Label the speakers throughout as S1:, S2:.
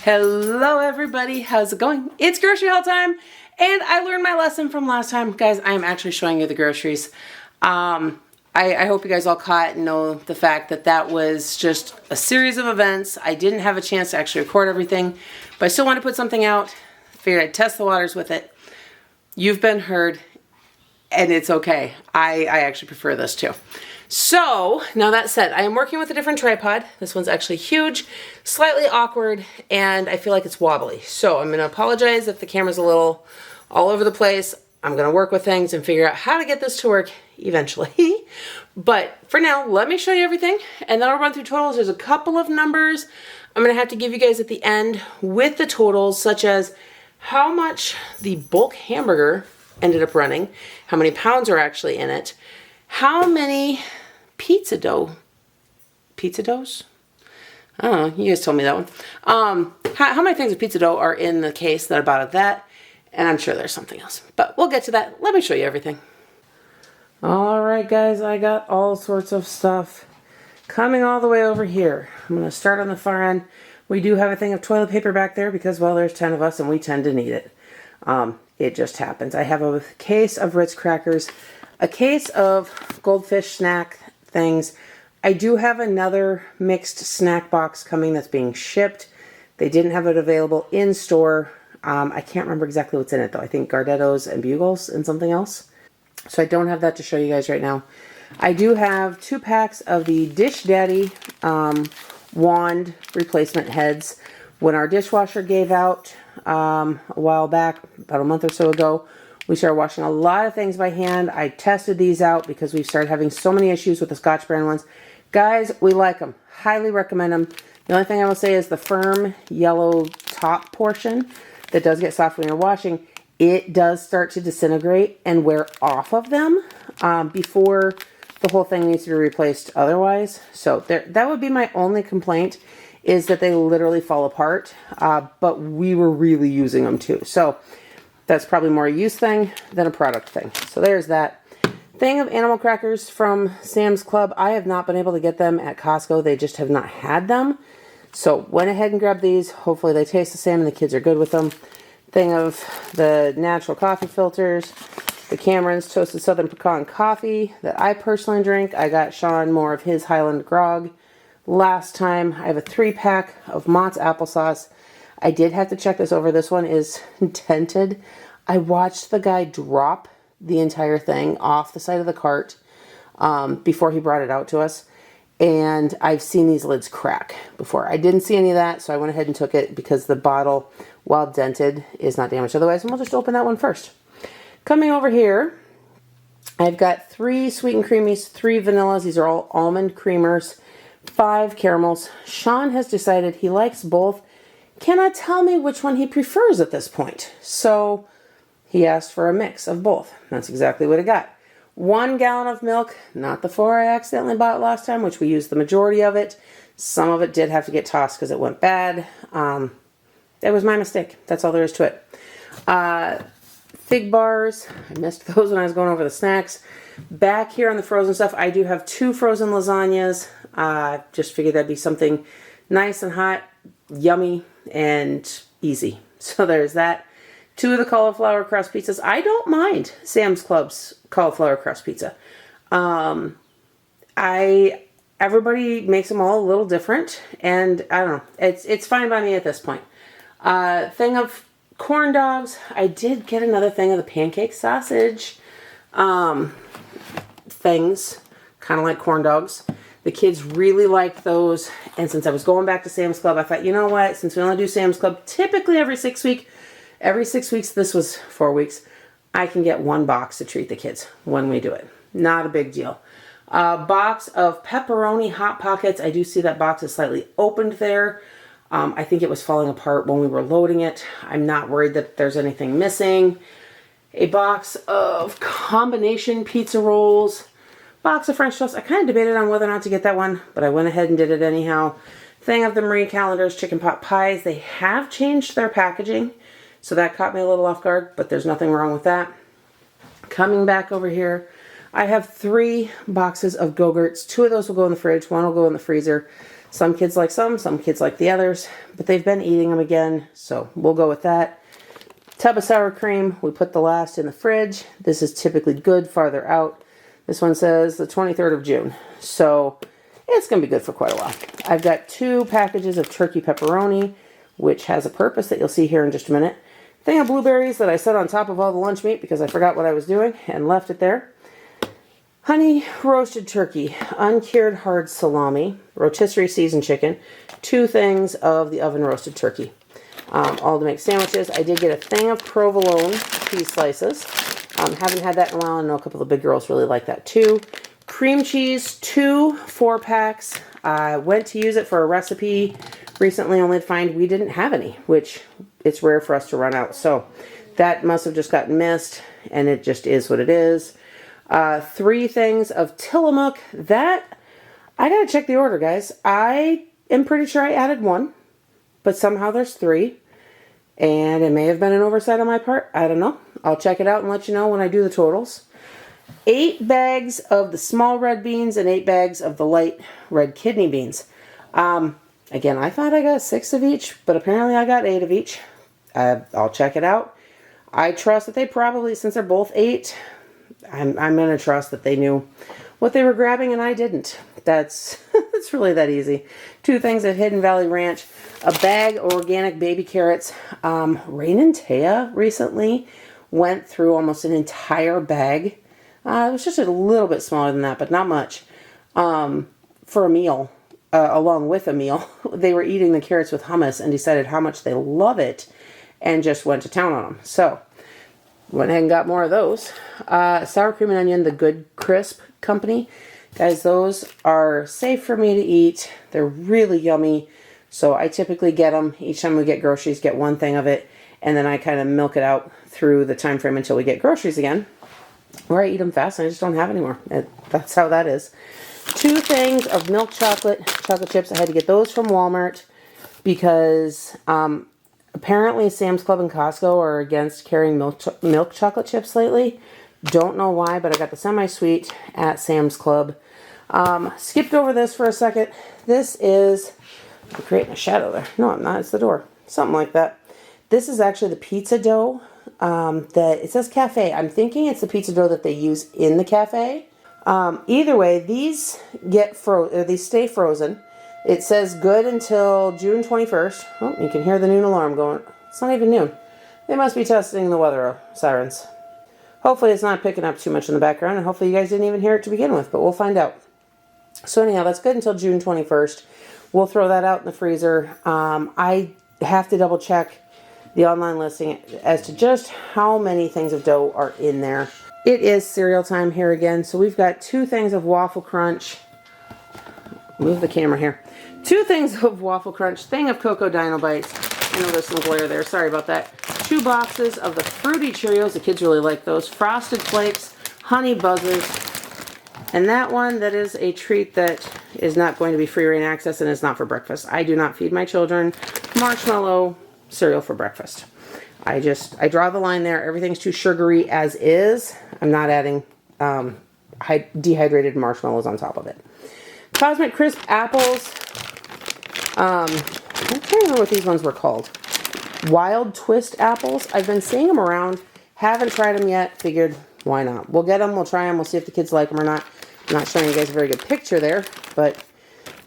S1: Hello everybody, how's it going? It's grocery haul time, and I learned my lesson from last time. Guys, I am actually showing you the groceries. I hope you guys all caught and know the fact that that was just a series of events. I didn't have a chance to actually record everything, but I still want to put something out. Figured I'd test the waters with it. You've been heard, and it's okay. I actually prefer this too. So, now that said, I am working with a different tripod. This one's actually huge, slightly awkward, and I feel like it's wobbly. So, I'm going to apologize if the camera's a little all over the place. I'm going to work with things and figure out how to get this to work eventually. But for now, let me show you everything, and then I'll run through totals. There's a couple of numbers I'm going to have to give you guys at the end with the totals, such as how much the bulk hamburger ended up running, how many pounds are actually in it, how many pizza doughs? I don't know, you guys told me that one. How many things of pizza dough are in the case that I bought at that, and I'm sure there's something else. But we'll get to that. Let me show you everything. Alright guys, I got all sorts of stuff coming all the way over here. I'm going to start on the far end. We do have a thing of toilet paper back there because, well, there's 10 of us and we tend to need it. It just happens. I have a case of Ritz crackers, a case of Goldfish snack things. I do have another mixed snack box coming that's being shipped. They didn't have it available in store. I can't remember exactly what's in it though. I think Gardettos and Bugles and something else. So I don't have that to show you guys right now. I do have 2 packs of the Dish Daddy wand replacement heads. When our dishwasher gave out a while back, about a month or so ago, we started washing a lot of things by hand. I tested these out because we started having so many issues with the Scotch brand ones. Guys, we like them. Highly recommend them. The only thing I will say is the firm yellow top portion that does get soft when you're washing, it does start to disintegrate and wear off of them before the whole thing needs to be replaced otherwise. So that would be my only complaint, is that they literally fall apart. But we were really using them too. So that's probably more a use thing than a product thing. So there's that. Thing of animal crackers from Sam's Club. I have not been able to get them at Costco. They just have not had them. So went ahead and grabbed these. Hopefully they taste the same and the kids are good with them. Thing of the natural coffee filters. The Cameron's Toasted Southern Pecan Coffee that I personally drink. I got Shawn more of his Highland Grog last time. I have a 3-pack of Mott's applesauce. I did have to check this over. This one is dented. I watched the guy drop the entire thing off the side of the cart before he brought it out to us. And I've seen these lids crack before. I didn't see any of that, so I went ahead and took it because the bottle, while dented, is not damaged otherwise. And we'll just open that one first. Coming over here, I've got 3 sweet and creamies, 3 vanillas. These are all almond creamers, 5 caramels. Shawn has decided he likes both. Cannot tell me which one he prefers at this point. So he asked for a mix of both. That's exactly what I got. 1 gallon of milk, not the 4 I accidentally bought last time, which we used the majority of it. Some of it did have to get tossed because it went bad. That was my mistake. That's all there is to it. Fig bars. I missed those when I was going over the snacks. Back here on the frozen stuff, I do have 2 frozen lasagnas. Just figured that'd be something nice and hot, yummy, and easy. So there's that. 2 of the cauliflower crust pizzas. I don't mind Sam's Club's cauliflower crust pizza. Everybody makes them all a little different, and I don't know. It's fine by me at this point. Thing of corn dogs. I did get another thing of the pancake sausage things, kind of like corn dogs. The kids really liked those, and since I was going back to Sam's Club, I thought, you know what, since we only do Sam's Club typically every 6 weeks, this was 4 weeks, I can get 1 box to treat the kids when we do it. Not a big deal. Box of pepperoni Hot Pockets. I do see that box is slightly opened there. I think it was falling apart when we were loading it. I'm not worried that there's anything missing. A box of combination pizza rolls. Box of French toast. I kind of debated on whether or not to get that one, but I went ahead and did it anyhow. Thing of the Marie Callender's chicken pot pies. They have changed their packaging, so that caught me a little off guard, but there's nothing wrong with that. Coming back over here, I have 3 boxes of Go-Gurts. 2 of those will go in the fridge. 1 will go in the freezer. Some kids like some kids like the others, but they've been eating them again, so we'll go with that. Tub of sour cream, we put the last in the fridge. This is typically good farther out. This one says the 23rd of June, so it's going to be good for quite a while. I've got 2 packages of turkey pepperoni, which has a purpose that you'll see here in just a minute. Thing of blueberries that I set on top of all the lunch meat because I forgot what I was doing and left it there. Honey roasted turkey, uncured hard salami, rotisserie seasoned chicken, 2 things of the oven roasted turkey. All to make sandwiches. I did get a thing of provolone cheese slices. Haven't had that in a while. I know a couple of the big girls really like that too. Cream cheese, 2 4-packs. I went to use it for a recipe recently, only to find we didn't have any, which it's rare for us to run out. So that must have just gotten missed, and it just is what it is. 3 things of Tillamook. That, I gotta check the order, guys. I am pretty sure I added 1, but somehow there's 3. And it may have been an oversight on my part. I don't know. I'll check it out and let you know when I do the totals. 8 bags of the small red beans and 8 bags of the light red kidney beans. Again, I thought I got 6 of each, but apparently I got 8 of each. I'll check it out. I trust that they probably, since they're both 8, I'm going to trust that they knew what they were grabbing and I didn't. That's it's really that easy. 2 things at Hidden Valley Ranch. A bag of organic baby carrots. Rain and Taya recently went through almost an entire bag. It was just a little bit smaller than that, but not much. For a meal, along with a meal, they were eating the carrots with hummus and decided how much they love it and just went to town on them. So, went ahead and got more of those. Sour cream and onion, the Good Crisp company. Guys, those are safe for me to eat. They're really yummy. So I typically get them each time we get groceries, get 1 thing of it, and then I kind of milk it out through the time frame until we get groceries again. Or I eat them fast and I just don't have any more. That's how that is. 2 things of milk chocolate chips. I had to get those from Walmart because apparently Sam's Club and Costco are against carrying milk chocolate chips lately. Don't know why, but I got the semi-sweet at Sam's Club. Skipped over this for a second. This is, I'm creating a shadow there. No, I'm not. It's the door. Something like that. This is actually the pizza dough that, it says cafe. I'm thinking it's the pizza dough that they use in the cafe. Either way, these these stay frozen. It says good until June 21st. Oh, you can hear the noon alarm going. It's not even noon. They must be testing the weather sirens. Hopefully it's not picking up too much in the background, and hopefully you guys didn't even hear it to begin with, but we'll find out. So anyhow, that's good until June 21st. We'll throw that out in the freezer. I have to double check the online listing as to just how many things of dough are in there. It is cereal time here again, so we've got 2 things of Waffle Crunch. Move the camera here. 2 things of Waffle Crunch, thing of Cocoa Dino Bites. I know there's some glare there, sorry about that. 2 boxes of the Fruity Cheerios, the kids really like those. Frosted Flakes, Honey Buzzers, and that one, that is a treat that is not going to be free reign access and is not for breakfast. I do not feed my children marshmallow cereal for breakfast. I draw the line there. Everything's too sugary as is. I'm not adding dehydrated marshmallows on top of it. Cosmic Crisp apples. I can't remember what these ones were called. Wild Twist apples. I've been seeing them around. Haven't tried them yet. Figured, why not? We'll get them. We'll try them. We'll see if the kids like them or not. I'm not showing you guys a very good picture there, but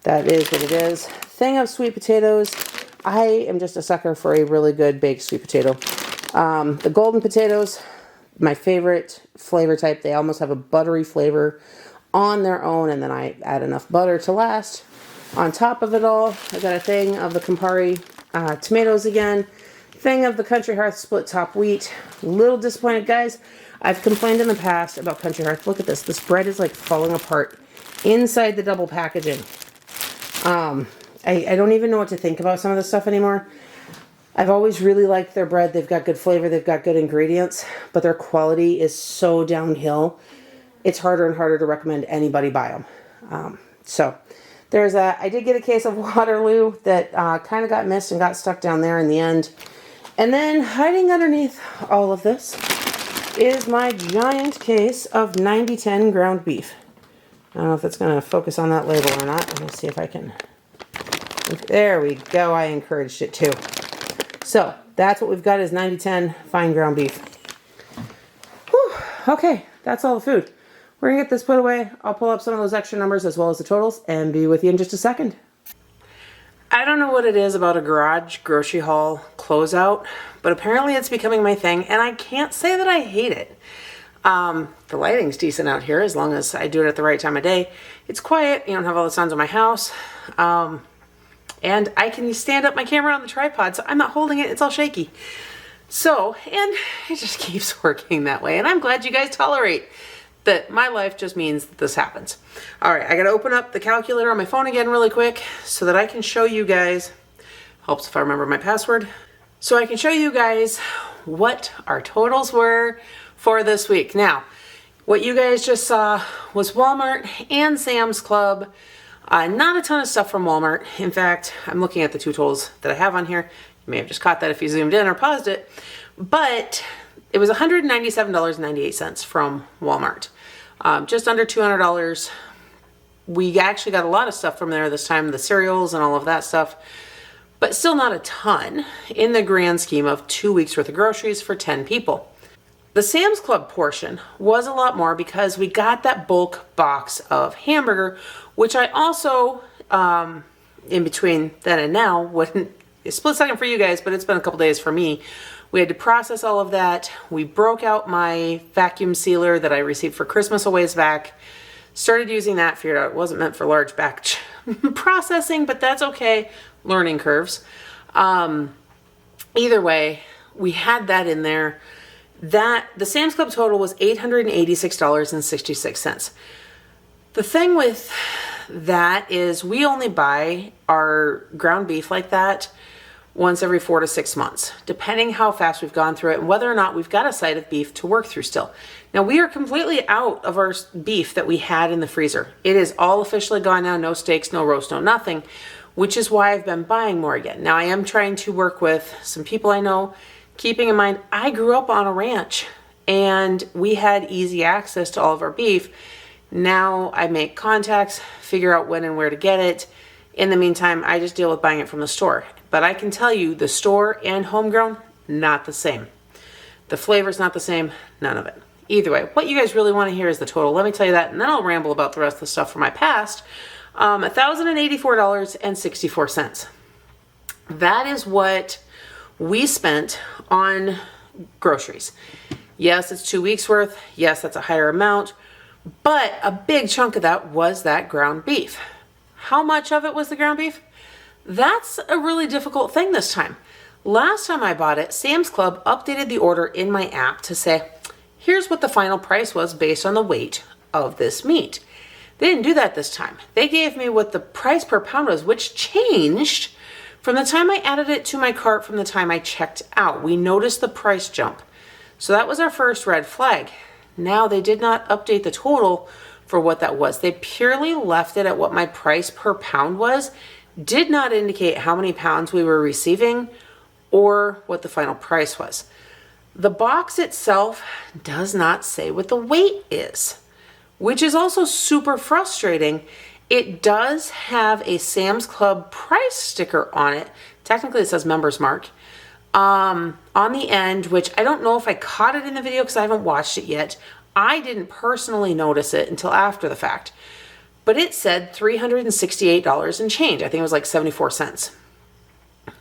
S1: that is what it is. Thing of sweet potatoes. I am just a sucker for a really good baked sweet potato. The golden potatoes, my favorite flavor type. They almost have a buttery flavor on their own, and then I add enough butter to last. On top of it all, I got a thing of the Campari tomatoes again. Thing of the Country Hearth split top wheat. Little disappointed, guys. I've complained in the past about Country Hearth. Look at this. This bread is like falling apart inside the double packaging. I don't even know what to think about some of this stuff anymore. I've always really liked their bread. They've got good flavor. They've got good ingredients. But their quality is so downhill. It's harder and harder to recommend anybody buy them. So there's that. I did get a case of Waterloo that kind of got missed and got stuck down there in the end. And then hiding underneath all of this is my giant case of 90-10 ground beef. I don't know if it's going to focus on that label or not. Let me see if I can There we go. I encouraged it too. So that's what we've got is 90-10 fine ground beef. Whew. Okay, that's all the food. We're gonna get this put away. I'll pull up some of those extra numbers as well as the totals and be with you in just a second. I don't know what it is about a garage grocery haul closeout, but apparently it's becoming my thing, and I can't say that I hate it. The lighting's decent out here as long as I do it at the right time of day. It's quiet, you don't have all the sounds of my house, and I can stand up my camera on the tripod, so I'm not holding it, it's all shaky. So, and it just keeps working that way, and I'm glad you guys tolerate that my life just means that this happens. All right, I gotta open up the calculator on my phone again really quick so that I can show you guys, helps if I remember my password, so I can show you guys what our totals were for this week. Now, what you guys just saw was Walmart and Sam's Club. Not a ton of stuff from Walmart. In fact, I'm looking at the two totals that I have on here. You may have just caught that if you zoomed in or paused it, but it was $197.98 from Walmart. Just under $200. We actually got a lot of stuff from there this time, the cereals and all of that stuff, but still not a ton in the grand scheme of 2 weeks worth of groceries for 10 people. The Sam's Club portion was a lot more because we got that bulk box of hamburger, which I also, in between then and now, wouldn't, a split second for you guys, but it's been a couple days for me. We had to process all of that. We broke out my vacuum sealer that I received for Christmas a ways back. Started using that, figured out it wasn't meant for large batch processing, but that's okay. Learning curves. Either way, we had that in there. The Sam's Club total was $886.66. The thing with that is we only buy our ground beef like that once every 4 to 6 months, depending how fast we've gone through it and whether or not we've got a side of beef to work through still. Now, we are completely out of our beef that we had in the freezer. It is all officially gone now, no steaks, no roast, no nothing, which is why I've been buying more again. Now, I am trying to work with some people I know, keeping in mind, I grew up on a ranch and we had easy access to all of our beef. Now I make contacts, figure out when and where to get it. In the meantime, I just deal with buying it from the store. But I can tell you the store and homegrown, not the same. The flavor's not the same, none of it. Either way, what you guys really want to hear is the total. Let me tell you that, and then I'll ramble about the rest of the stuff from my past. $1,084.64. That is what we spent on groceries. Yes, it's 2 weeks worth. Yes, that's a higher amount, but a big chunk of that was that ground beef. How much of it was the ground beef? That's a really difficult thing this time. Last time I bought it, Sam's Club updated the order in my app to say, here's what the final price was based on the weight of this meat. They didn't do that this time. They gave me what the price per pound was, which changed from the time I added it to my cart from the time I checked out. We noticed the price jump. So that was our first red flag. Now they did not update the total for what that was. They purely left it at what my price per pound was, did not indicate how many pounds we were receiving or what the final price was. The box itself does not say what the weight is, which is also super frustrating. It does have a Sam's Club price sticker on it. Technically it says members mark on the end, which I don't know if I caught it in the video because I haven't watched it yet. I didn't personally notice it until after the fact, but it said $368 and change. I think it was like 74 cents,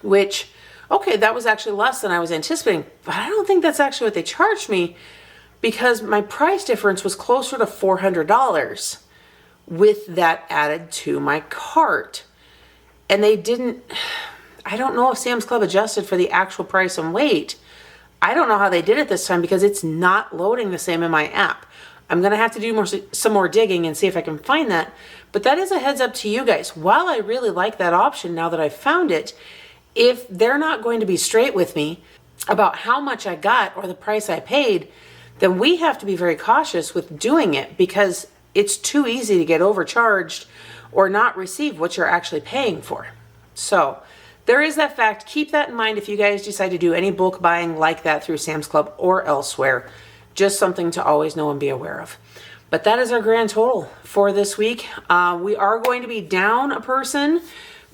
S1: which, okay, that was actually less than I was anticipating, but I don't think that's actually what they charged me because my price difference was closer to $400 with that added to my cart. And they didn't, I don't know if Sam's Club adjusted for the actual price and weight. I don't know how they did it this time because it's not loading the same in my app. I'm going to have to do some more digging and see if I can find that. But that is a heads up to you guys. While I really like that option now that I've found it, if they're not going to be straight with me about how much I got or the price I paid, then we have to be very cautious with doing it because it's too easy to get overcharged or not receive what you're actually paying for. So there is that fact. Keep that in mind if you guys decide to do any bulk buying like that through Sam's Club or elsewhere. Just something to always know and be aware of. But that is our grand total for this week. We are going to be down a person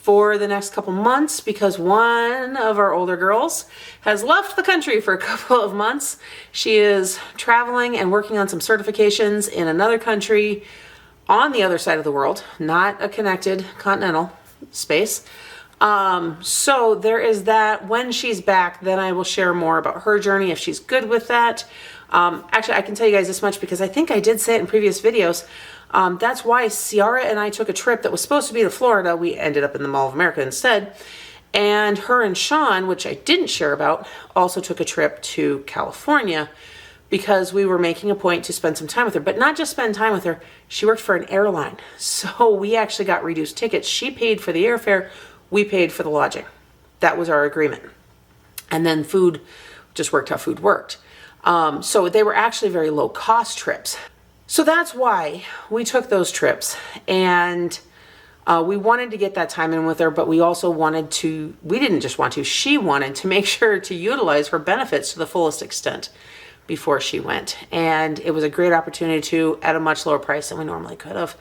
S1: for the next couple months because one of our older girls has left the country for a couple of months. She is traveling and working on some certifications in another country on the other side of the world, not a connected continental space. So there is that. When she's back, then I will share more about her journey if she's good with that. Actually, I can tell you guys this much because I think I did say it in previous videos. That's why Ciara and I took a trip that was supposed to be to Florida. We ended up in the Mall of America instead. And her and Shawn, which I didn't share about, also took a trip to California because we were making a point to spend some time with her. But not just spend time with her, she worked for an airline. So we actually got reduced tickets. She paid for the airfare, we paid for the lodging. That was our agreement. And then food, just worked how food worked. So they were actually very low cost trips. So that's why we took those trips, and we wanted to get that time in with her, but we also wanted to, we didn't just want to, she wanted to make sure to utilize her benefits to the fullest extent before she went. And it was a great opportunity to, at a much lower price than we normally could have,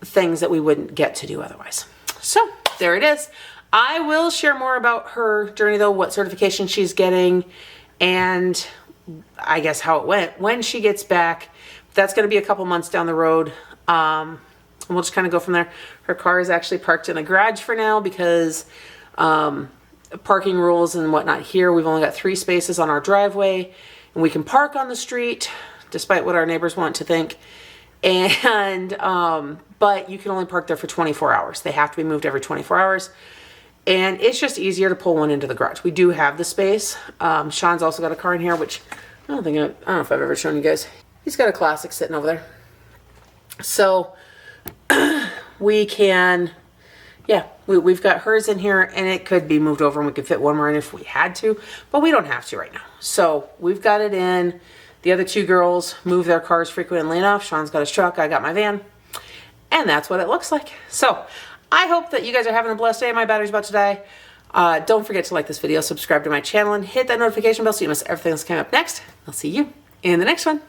S1: things that we wouldn't get to do otherwise. So there it is. I will share more about her journey though, what certification she's getting, and I guess how it went when she gets back. That's going to be a couple months down the road. And we'll just kind of go from there. Her car is actually parked in the garage for now because parking rules and whatnot here. We've only got 3 spaces on our driveway, and we can park on the street despite what our neighbors want to think. And but you can only park there for 24 hours. They have to be moved every 24 hours. And it's just easier to pull one into the garage. We do have the space. Shawn's also got a car in here, which I don't know if I've ever shown you guys. He's got a classic sitting over there. So we can, yeah, we've got hers in here, and it could be moved over and we could fit one more in if we had to, but we don't have to right now. So we've got it in. The other 2 girls move their cars frequently enough. Shawn's got his truck, I got my van, and that's what it looks like. So I hope that you guys are having a blessed day. My battery's about to die. Don't forget to like this video, subscribe to my channel, and hit that notification bell so you miss everything that's coming up next. I'll see you in the next one.